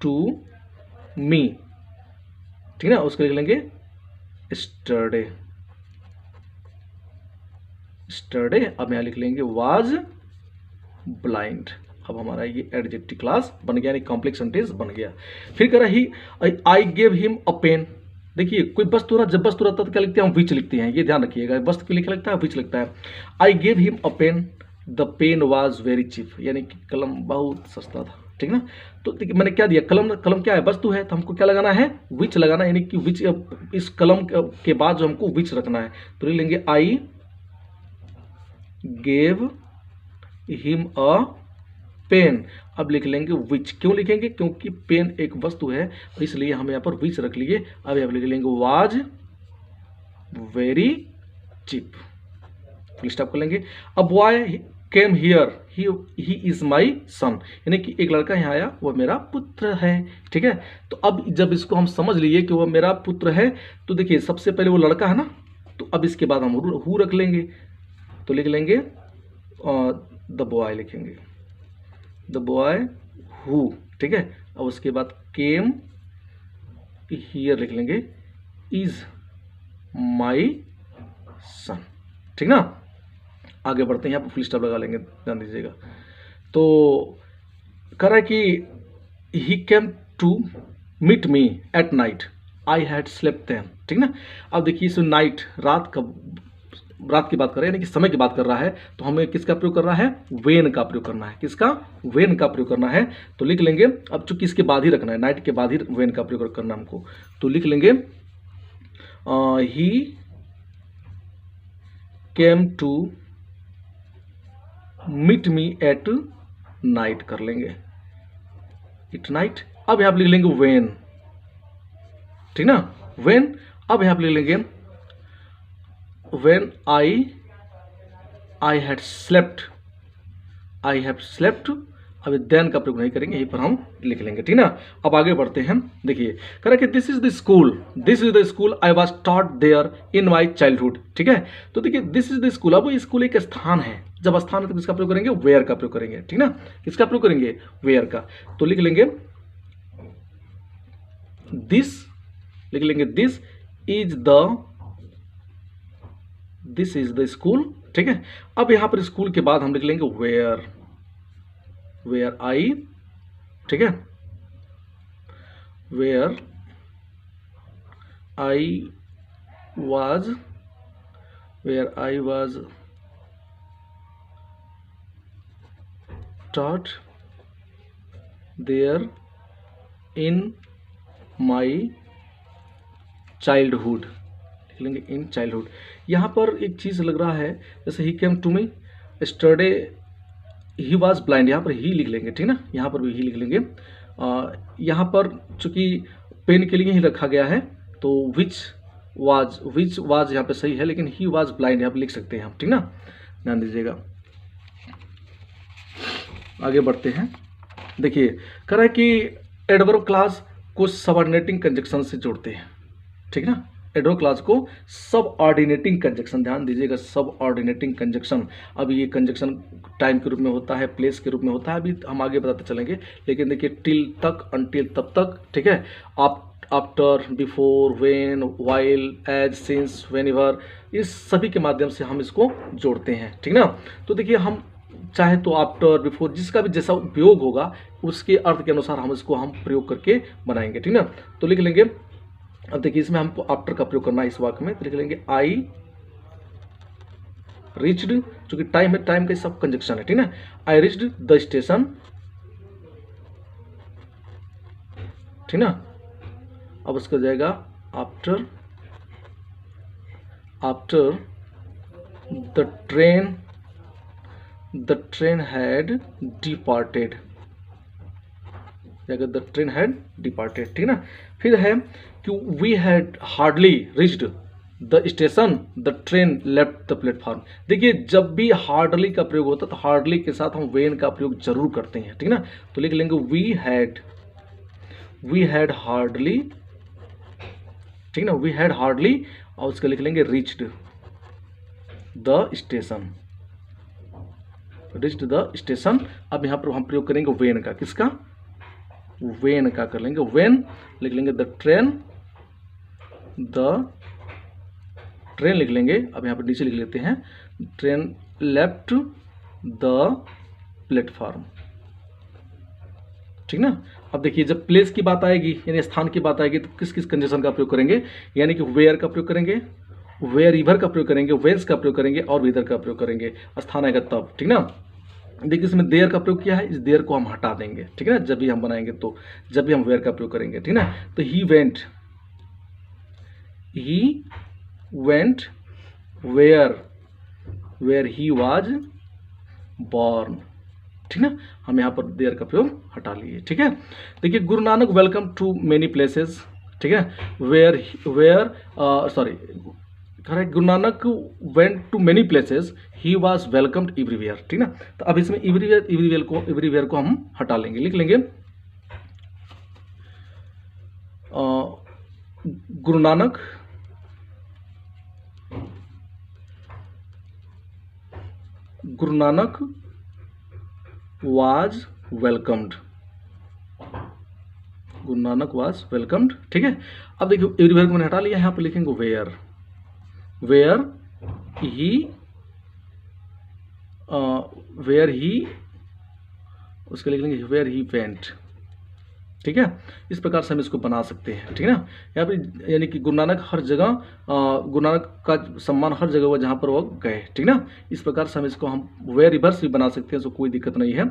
टू मी, ठीक है ना। उसको लिख लेंगे स्टरडे, स्टरडे। अब यहाँ लिख लेंगे वाज ब्लाइंड। अब हमारा ये एडजेक्टिव क्लास बन गया, यानी कॉम्प्लेक्स सेंटेंस बन गया। फिर कह रहा he I gave him a pen. देखिए कोई वस्तु ना, जब वस्तु रहता है तो क्या लिखते हैं हम, विच लिखते हैं, ये ध्यान रखिएगा। वस्तु के लिखा लगता है विच लगता है। I gave him a pen, the pen was very cheap, यानी कि कलम बहुत सस्ता था, ठीक ना। तो देखिए मैंने क्या दिया, कलम, कलम क्या है, वस्तु है, तो हमको क्या लगाना है, विच लगाना है, यानी कि विच, इस कलम के बाद जो हमको विच रखना है। तो लिख लेंगे I gave him a pen. अब लिख लेंगे विच, क्यों लिखेंगे, क्योंकि पेन एक वस्तु है, इसलिए हम यहाँ पर विच रख लिए। अब यहाँ लिख लेंगे was very cheap, full stop कर लेंगे। अब boy came here, he is my son, यानी कि एक लड़का यहाँ आया, वह मेरा पुत्र है, ठीक है। तो अब जब इसको हम समझ लिए कि वह मेरा पुत्र है, तो देखिए सबसे पहले वो लड़का है ना, तो अब इसके बाद हम हु रख लेंगे। तो लिख लेंगे द बॉय, लिखेंगे द बॉय हु, ठीक है। अब उसके बाद केम हियर लिख लेंगे इज माई सन, ठीक ना। आगे बढ़ते हैं, यहाँ पर फुल स्टॉप लगा लेंगे, ध्यान दीजिएगा। तो कह रहा है कि he came to meet me at night, I had slept them, ठीक ना। अब देखिए इस नाइट, रात की बात कर रहे हैं, यानी कि समय की बात कर रहा है, तो हमें किसका प्रयोग करना है, वेन का प्रयोग करना है। किसका, वेन का प्रयोग करना है। तो लिख लेंगे, अब चूंकि इसके बाद ही रखना है, नाइट के बाद ही वेन का प्रयोग करना हमको, तो लिख लेंगे he came to meet me at night कर लेंगे, इट नाइट। अब यहां पर लिख लेंगे वेन, ठीक ना, वेन। अब यहां पर लिख लेंगे when I had slept, I have slept। अभी देन का प्रयोग नहीं करेंगे, यहीं पर हम लिख लेंगे, ठीक ना। अब आगे बढ़ते हैं, देखिए कह रहा है कि this is the school, this is the school I was taught there in my childhood, ठीक है। तो देखिए दिस इज द स्कूल, अब स्कूल एक स्थान है, जब स्थान है तो किसका प्रयोग करेंगे, वेयर का प्रयोग करेंगे, ठीक ना। किसका प्रयोग करेंगे, वेयर का। तो लिख लेंगे दिस, लिख लेंगे दिस इज द स्कूल, ठीक है। अब यहां पर स्कूल के बाद हम लिख लेंगे वेयर आई, ठीक है, where I was taught there in my childhood, लिख लेंगे इन चाइल्डहुड। यहाँ पर एक चीज़ लग रहा है, जैसे he came to me yesterday he was blind, यहाँ पर ही लिख लेंगे, ठीक ना, यहाँ पर भी ही लिख लेंगे। यहाँ पर चूंकि पेन के लिए ही रखा गया है, तो विच वाज यहाँ पे सही है, लेकिन ही वाज ब्लाइंड यहाँ पर लिख सकते हैं हम, ठीक ना, ध्यान दीजिएगा। आगे बढ़ते हैं, देखिए कह रहा है कि एडवर्ब क्लास को सबऑर्डिनेटिंग कंजक्शन से जोड़ते हैं, ठीक ना। एडवर्ब क्लास को सबऑर्डिनेटिंग कंजक्शन, ध्यान दीजिएगा, सबऑर्डिनेटिंग कंजक्शन। अब ये कंजक्शन टाइम के रूप में होता है, प्लेस के रूप में होता है, अभी हम आगे बताते चलेंगे। लेकिन देखिए टिल तक, अनटिल तब तक, ठीक है, after, before, when, while, as, since, whenever, इस सभी के माध्यम से हम इसको जोड़ते हैं, ठीक ना। तो देखिए हम चाहे तो आफ्टर, बिफोर, जिसका भी जैसा उपयोग होगा उसके अर्थ के अनुसार हम इसको प्रयोग करके बनाएंगे, ठीक ना। तो लिख लेंगे, अब देखिए इसमें हमको आफ्टर का प्रयोग करना है इस वाक्य में, तो लिख लेंगे आई रिच्ड, चूंकि टाइम है, टाइम का सब कंजक्शन है, ठीक ना। आई रिच्ड द स्टेशन, ठीक ना। अब उसका जाएगा after the train had departed, या अगर द ट्रेन हैड डिपार्टेड, ठीक ना। फिर है कि we had hardly reached the station the train left the platform. देखिए जब भी हार्डली का प्रयोग होता है तो हार्डली के साथ हम वेन का प्रयोग जरूर करते हैं, ठीक ना। तो लिख लेंगे वी हैड हार्डली, ठीक ना, वी हैड हार्डली, और उसका लिख लेंगे reached the station, reached the station. अब यहाँ पर हम प्रयोग करेंगे वेन का, किसका, वेन का कर लेंगे, वेन लिख लेंगे द ट्रेन लिख लेंगे। अब यहाँ पर नीचे लिख लेते हैं ट्रेन लेफ्ट द प्लेटफॉर्म, ठीक ना। अब देखिए जब प्लेस की बात आएगी यानी स्थान की बात आएगी तो किस किस कंडीशन का प्रयोग करेंगे, यानी कि वेयर का प्रयोग करेंगे, वेयर इवर का प्रयोग करेंगे, वेंस का प्रयोग करेंगे और विदर का प्रयोग करेंगे, स्थान आएगा तब, ठीक ना। देखिए इसमें देयर का प्रयोग किया है, इस देयर को हम हटा देंगे, ठीक है ना, जब भी हम बनाएंगे तो जब भी हम वेयर का प्रयोग करेंगे, ठीक ना। तो he went where he was born, ठीक ना। हम यहाँ पर देयर का प्रयोग हटा लिए, ठीक है। देखिए Guru Nanak welcome to many places, ठीक है, Guru Nanak went to many places he was welcomed everywhere, ठीक ना। तो अब इसमें एवरीवेयर को हम हटा लेंगे, लिख लेंगे Guru Nanak was welcomed, Guru Nanak was welcomed, ठीक है। अब देखिए एवरीवेयर को मैंने हटा लिया, यहाँ पर लिखेंगे वेयर ही उसके लिख लेंगे वेयर ही वेंट, ठीक है। इस प्रकार से हम इसको बना सकते हैं, ठीक है ना। यहाँ पे यानी कि गुरु नानक हर जगह, गुरु नानक का सम्मान हर जगह हुआ जहाँ पर वो गए, ठीक ना। इस प्रकार से हम इसको हम वेयर रिवर्स भी बना सकते हैं, तो कोई दिक्कत नहीं है।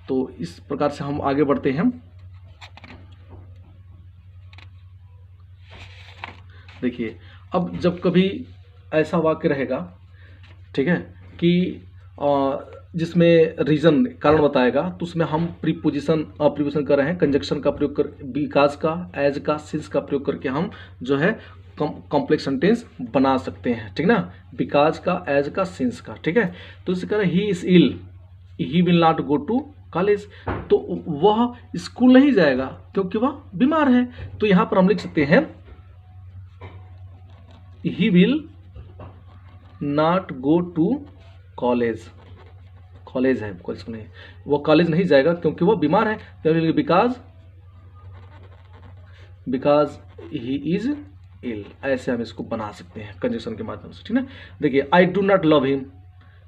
तो इस प्रकार से हम आगे बढ़ते हैं। देखिए अब जब कभी ऐसा वाक्य रहेगा, ठीक है, कि जिसमें रीजन कारण बताएगा तो उसमें हम प्रीपोजिशन कर रहे हैं, कंजक्शन का प्रयोग कर, बिकॉज का, एज का, सिंस का प्रयोग करके हम जो है कॉम्प्लेक्स सेंटेंस बना सकते हैं, ठीक ना। बिकॉज का, एज का, सिंस का, ठीक है। तो इसे कह रहे हैं he is ill, he will not go to college, तो वह स्कूल नहीं जाएगा क्योंकि वह बीमार है। तो यहाँ पर हम लिख सकते हैं he will not go to college, college है कॉलेज नहीं, वो कॉलेज नहीं जाएगा क्योंकि वो बीमार है, तो बिकॉज ही इज इल, ऐसे हम इसको बना सकते हैं कंजक्शन के माध्यम से, ठीक ना। देखिए आई do not love him,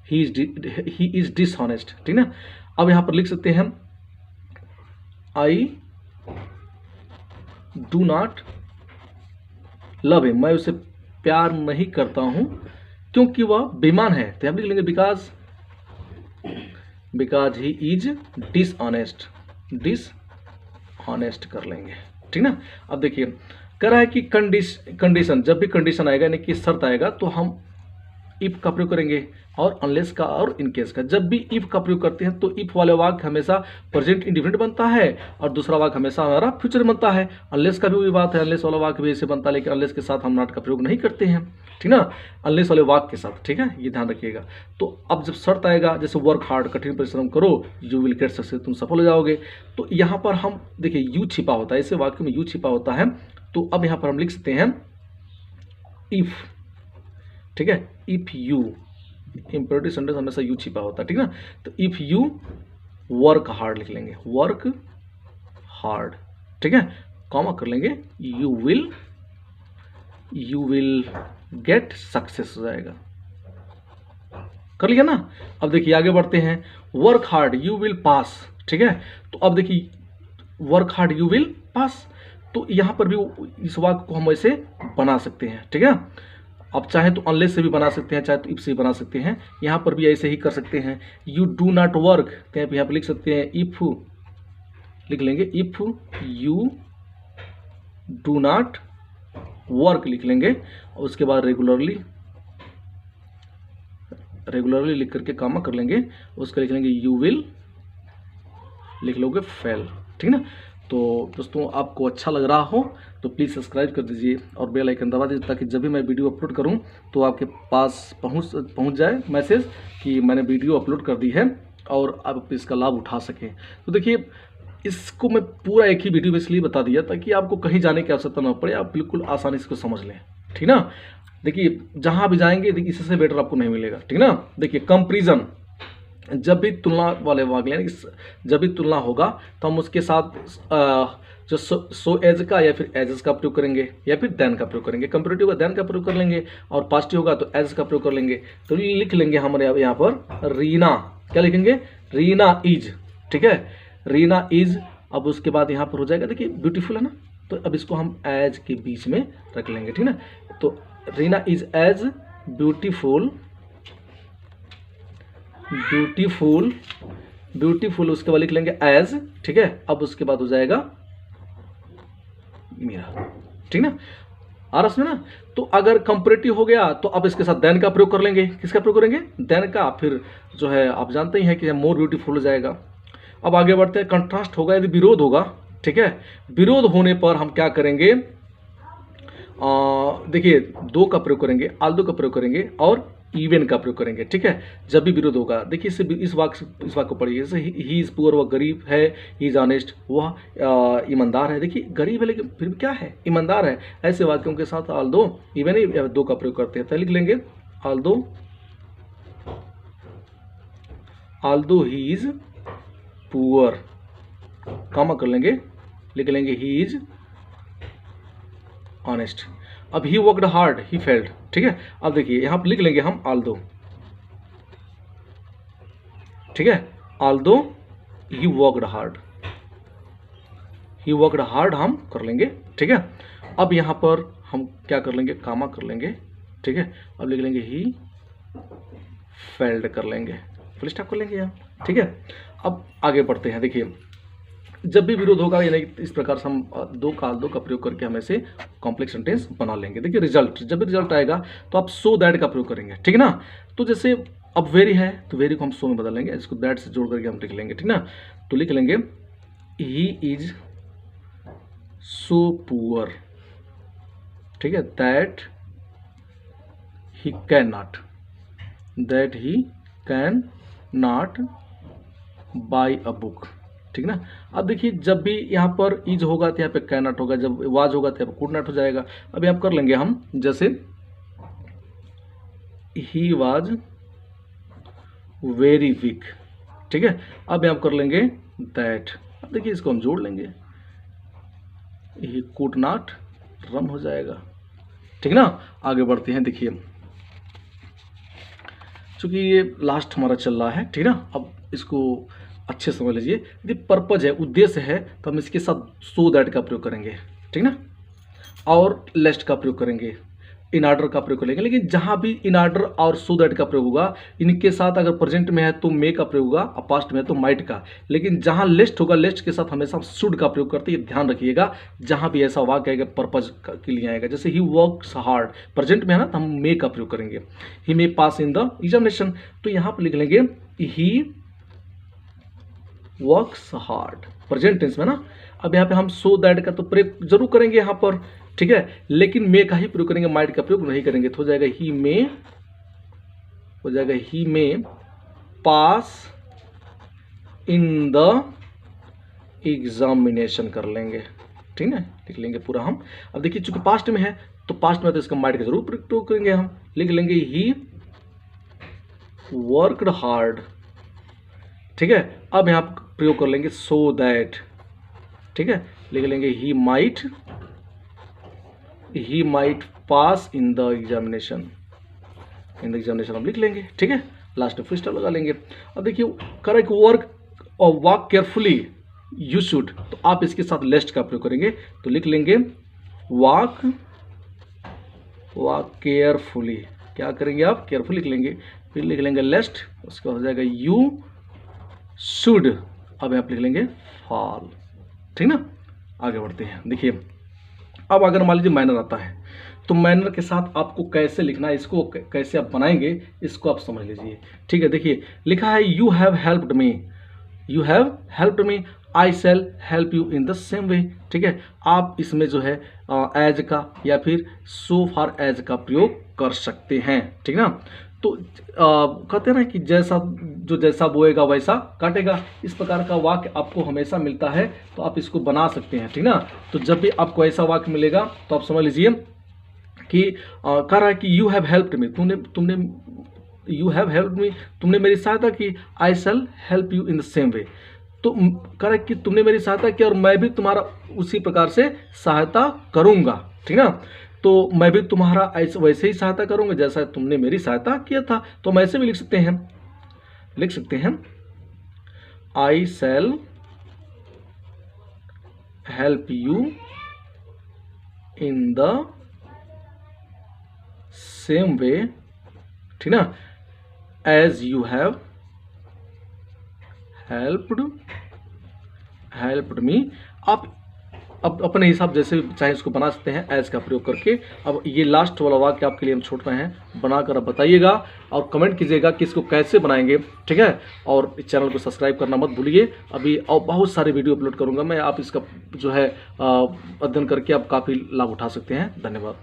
he is dishonest, ठीक ना। अब यहां पर लिख सकते हैं आई डू नॉट लव हिम, मैं उसे प्यार नहीं करता हूं क्योंकि वह बेईमान है, तो हम लिख लेंगे because he is dishonest, dishonest कर लेंगे, ठीक ना। अब देखिए कह रहा है कि कंडीशन, जब भी कंडीशन आएगा यानी कि शर्त आएगा तो हम इफ का प्रयोग करेंगे और अनलेस का और इनकेस का। जब भी इफ का प्रयोग करते हैं तो इफ वाले वाक्य हमेशा प्रेजेंट इंडिफिनिट बनता है और दूसरा वाक्य हमेशा हमारा फ्यूचर बनता है। अनलेस का भी वही बात है, अनलेस वाला वाक्य भी ऐसे बनता है, लेकिन अनलेस के साथ हम नॉट का प्रयोग नहीं करते हैं, ठीक ना, अनलेस वाले वाक्य के साथ, ठीक है, ये ध्यान रखिएगा। तो अब जब शर्त आएगा जैसे वर्क हार्ड, कठिन परिश्रम करो, यू विल गेट सक्सेस, तुम सफल हो जाओगे, तो यहाँ पर हम देखिए यू छिपा होता है, ऐसे वाक्य में यू छिपा होता है। तो अब यहाँ पर हम लिख सकते हैं इफ, ठीक है, इफ यू, इंपेरेटिव सेंटेंस हमेशा यू छिपा होता है, ठीक ना। तो इफ यू वर्क हार्ड लिख लेंगे, वर्क हार्ड, ठीक है, कॉमा कर लेंगे, यू विल गेट सक्सेस हो जाएगा, कर लिया ना। अब देखिए आगे बढ़ते हैं, work hard you will pass, ठीक है। तो अब देखिए work hard you will pass, तो यहां पर भी इस वाक्य को हम ऐसे बना सकते हैं, ठीक है। अब चाहे तो अनलेस से भी बना सकते हैं, चाहे तो इफ से भी बना सकते हैं, यहाँ पर भी ऐसे ही कर सकते हैं। यू डू नॉट वर्क, तो यहाँ पर लिख सकते हैं इफ, लिख लेंगे if you do not work लिख लेंगे, और उसके बाद रेगुलरली लिख करके कामा कर लेंगे, उसका लिख लेंगे यू विल, लिख लोगे फेल, ठीक ना। तो दोस्तों आपको अच्छा लग रहा हो तो प्लीज़ सब्सक्राइब कर दीजिए और बेल आइकन दबा दीजिए, ताकि जब भी मैं वीडियो अपलोड करूं तो आपके पास पहुंच जाए मैसेज कि मैंने वीडियो अपलोड कर दी है और आप इसका लाभ उठा सकें। तो देखिए, इसको मैं पूरा एक ही वीडियो में इसलिए बता दिया ताकि आपको कहीं जाने की आवश्यकता ना पड़े, आप बिल्कुल आसानी से इसको समझ लें, ठीक ना। देखिए, जहाँ भी जाएंगे देखिए इससे बेटर आपको नहीं मिलेगा, ठीक ना। देखिए, कंपेरिजन, जब भी तुलना वाले वाक्य जब भी तुलना होगा तो हम उसके साथ जो सो एज का या फिर एजेस का प्रयोग करेंगे या फिर देन का प्रयोग करेंगे। कंपेरेटिव का देन का प्रयोग कर लेंगे और पॉजिटिव होगा तो एज का प्रयोग कर लेंगे। तो लिख लेंगे हमारे यहाँ पर रीना, क्या लिखेंगे, रीना इज, ठीक है, रीना इज। अब उसके बाद यहाँ पर हो जाएगा, देखिए ब्यूटीफुल है ना, तो अब इसको हम एज के बीच में रख लेंगे, ठीक ना। तो Reena is as beautiful, beautiful, beautiful उसके बाद लिख लेंगे एज, ठीक है। अब उसके बाद हो जाएगा मीरा, ठीक ना, आरस में ना। तो अगर कंपैरेटिव हो गया तो अब इसके साथ देन का प्रयोग कर लेंगे। किसका प्रयोग करेंगे, देन का। फिर जो है आप जानते ही हैं कि मोर ब्यूटीफुल हो जाएगा। अब आगे बढ़ते हैं, कंट्रास्ट होगा यदि विरोध होगा, ठीक है। विरोध होने पर हम क्या करेंगे, देखिए दो का प्रयोग करेंगे, आल्दो का प्रयोग करेंगे और इवन का प्रयोग करेंगे, ठीक है। जब भी विरोध होगा, देखिए इस वाक्य को पढ़िए, जैसे ही इज पुअर, वह गरीब है, ही इज ऑनेस्ट, वह ईमानदार है। देखिए गरीब है लेकिन फिर भी क्या है, ईमानदार है। ऐसे वाक्यों के साथ आल्दो इवन दो का प्रयोग करते हैं। तो लिख लेंगे आल्दो ही इज पुअर, कामा कर लेंगे, लिख लेंगे ही इज ऑनेस्ट। अब he worked hard, he failed, ठीक है। अब देखिए यहां पर लिख लेंगे हम आल्दो, ठीक है, Aldous he worked hard, he worked hard हम कर लेंगे, ठीक है। अब यहां पर हम क्या कर लेंगे, कामा कर लेंगे, ठीक है। अब लिख लेंगे ही फेल्ड कर लेंगे, फुल स्टॉप कर लेंगे यहाँ, ठीक है। अब आगे बढ़ते हैं। देखिए, जब भी विरोध होगा यानी इस प्रकार से हम दो का प्रयोग करके हम ऐसे कॉम्प्लेक्स सेंटेंस बना लेंगे। देखिए रिजल्ट, जब भी रिजल्ट आएगा तो आप सो दैट का प्रयोग करेंगे, ठीक है ना। तो जैसे अब वेरी है तो वेरी को हम सो में बदल लेंगे, इसको दैट से जोड़ करके हम लिख लेंगे, ठीक ना। तो लिख लेंगे ही इज सो पुअर, ठीक है, that he can not, that he can not buy a book, ठीक ना। अब देखिए, जब भी यहाँ पर इज होगा तो यहाँ पे कैन नॉट होगा, जब वाज होगा तो यहाँ पे कुड नॉट हो जाएगा। अब यहाँ कर लेंगे हम, जैसे ही वाज वेरी वीक, ठीक है। अब यहाँ कर लेंगे दैट, अब देखिए इसको हम जोड़ लेंगे, ही कुड नॉट रन हो जाएगा, ठीक ना। आगे बढ़ते हैं। देखिए चूंकि ये लास्ट हमारा चल रहा है, ठीक ना, अब इसको अच्छे समझ लीजिए। यदि पर्पज है, उद्देश्य है, तो हम इसके साथ सो दैट का प्रयोग करेंगे, ठीक ना, और लेस्ट का प्रयोग करेंगे, इन ऑर्डर का प्रयोग करेंगे। लेकिन जहां भी इन ऑर्डर और सो दैट का प्रयोग होगा, इनके साथ अगर प्रेजेंट में है तो मे का प्रयोग होगा और पास्ट में है तो माइट का। लेकिन जहां लिस्ट होगा, लिस्ट के साथ हमेशा शुड का प्रयोग करते हैं, ध्यान रखिएगा। जहां भी ऐसा वाक्य आएगा पर्पज के लिए आएगा, जैसे ही वर्क्स हार्ड, प्रेजेंट में है ना, तो हम मे का प्रयोग करेंगे, ही मे पास इन द एग्जामिनेशन। तो यहां पर लिख लेंगे he works hard, present tense में ना। अब यहाँ पे हम सो दैट का तो प्रयोग जरूर करेंगे यहाँ पर, ठीक है, लेकिन मे का ही प्रयोग करेंगे, माइट का प्रयोग नहीं करेंगे। तो हो जाएगा ही मे, हो जाएगा ही मे पास इन द एग्जामिनेशन कर लेंगे, ठीक है, लिख लेंगे पूरा हम। अब देखिए चूंकि पास्ट में है तो पास्ट में तो इसका माइट का जरूर प्रयोग करेंगे हम, लिख लेंगे ही वर्कड हार्ड, ठीक है। अब यहाँ प्रयोग कर लेंगे सो दैट, ठीक है, लिख लेंगे he might pass in the examination, in the examination हम लिख लेंगे, ठीक है, लास्ट में फुल स्टॉप लगा लेंगे। अब देखिए करेक्ट वर्क और वॉक केयरफुली यू शुड, तो आप इसके साथ लेस्ट का प्रयोग करेंगे, तो लिख लेंगे वॉक केयरफुली, क्या करेंगे आप, केयरफुली लिख लेंगे, फिर लिख लेंगे लेस्ट, उसका हो जाएगा यू शुड, अब आप लिख लेंगे फॉल, ठीक ना। आगे बढ़ते हैं। देखिए अब अगर मान लीजिए मैनर आता है, तो मैनर के साथ आपको कैसे लिखना है, इसको कैसे आप बनाएंगे, इसको आप समझ लीजिए, ठीक है। देखिए लिखा है you have helped me, you have helped me, I shall help you in the same way. ठीक है, आप इसमें जो है एज का या फिर सो फार एज का प्रयोग कर सकते हैं। ठीक ना, तो कहते हैं ना कि जैसा बोएगा वैसा काटेगा, इस प्रकार का वाक्य आपको हमेशा मिलता है, तो आप इसको बना सकते हैं। ठीक ना, तो जब भी आपको ऐसा वाक्य मिलेगा तो आप समझ लीजिए कि कह रहा है कि you have helped me, you have helped me, तुमने मेरी सहायता की। I shall help you in the same way, तो कह रहा है कि तुमने मेरी सहायता की और मैं भी तुम्हारा उसी प्रकार से सहायता करूंगा। ठीक ना, तो मैं भी तुम्हारा ऐसे वैसे ही सहायता करूंगा जैसा तुमने मेरी सहायता किया था। तो हम ऐसे भी लिख सकते हैं I shall help you in the same way, ठीक ना, as you have helped me. आप अब अपने हिसाब जैसे भी चाहे इसको बना सकते हैं एज का प्रयोग करके। अब ये लास्ट वाला वाक्य आपके लिए हम छोड़ रहे हैं, बनाकर आप बताइएगा और कमेंट कीजिएगा कि इसको कैसे बनाएंगे। ठीक है, और इस चैनल को सब्सक्राइब करना मत भूलिए। अभी और बहुत सारे वीडियो अपलोड करूंगा मैं, आप इसका जो है अध्ययन करके आप काफ़ी लाभ उठा सकते हैं। धन्यवाद।